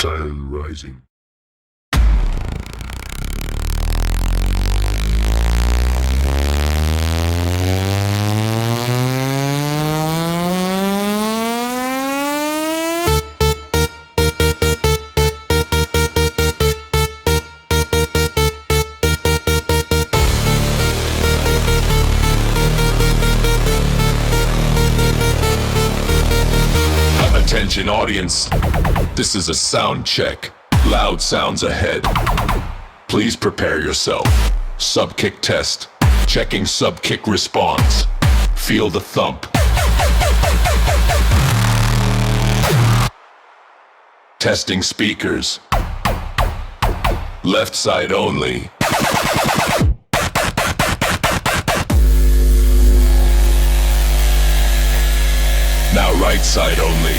Time rising. Attention audience, this is a sound check. Loud sounds ahead. Please prepare yourself. Sub-kick test. Checking sub-kick response. Feel the thump. Testing speakers. Left side only. Now right side only.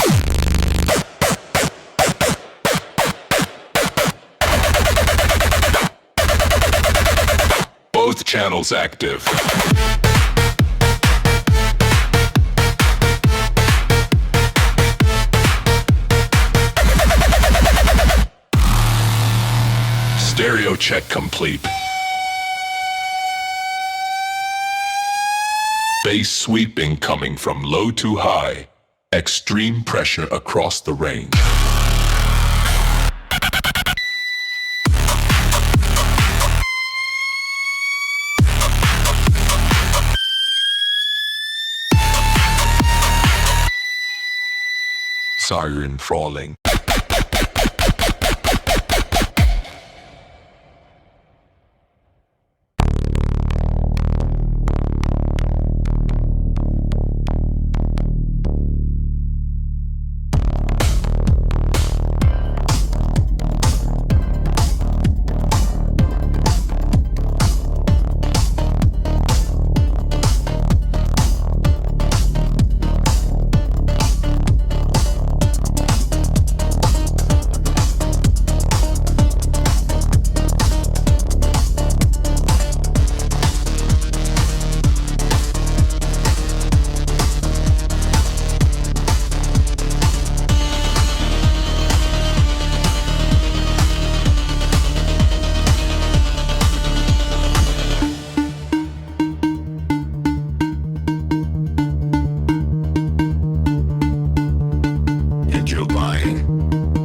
Both channels active. Stereo check complete. Bass sweeping coming from low to high. Extreme pressure across the range. Siren falling.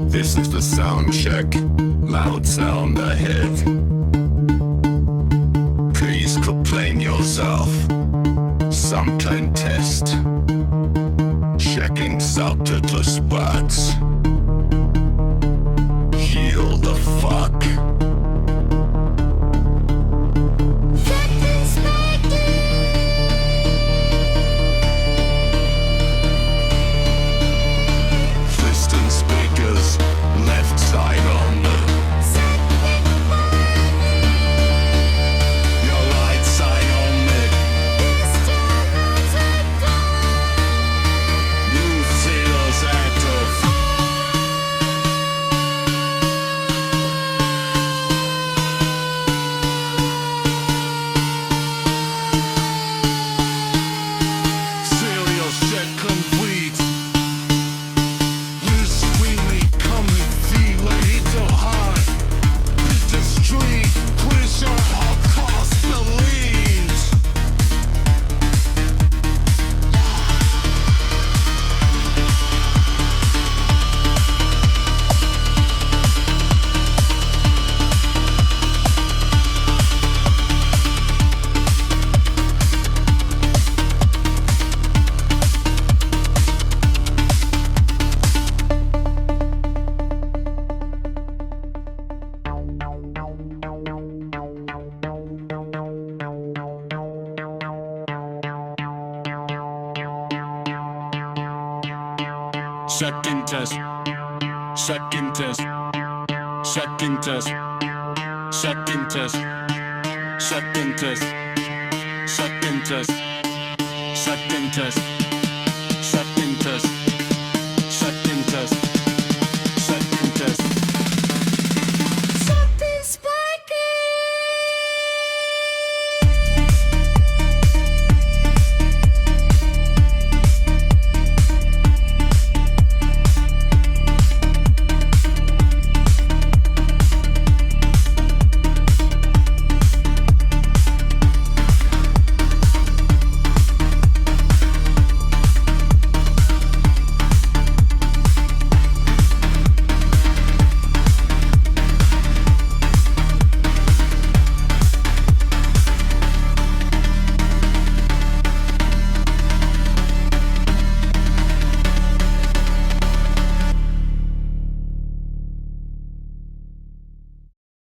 This is the sound check. Loud sound ahead. Please complain yourself. Sometime test. Checking sounded spots. Heal the fuck. Left side only. Your right side only. You see those active. Serious check complete. You screaming. Second test. Second test. Second test. Second test. Second test. Second test. Second test. Second test.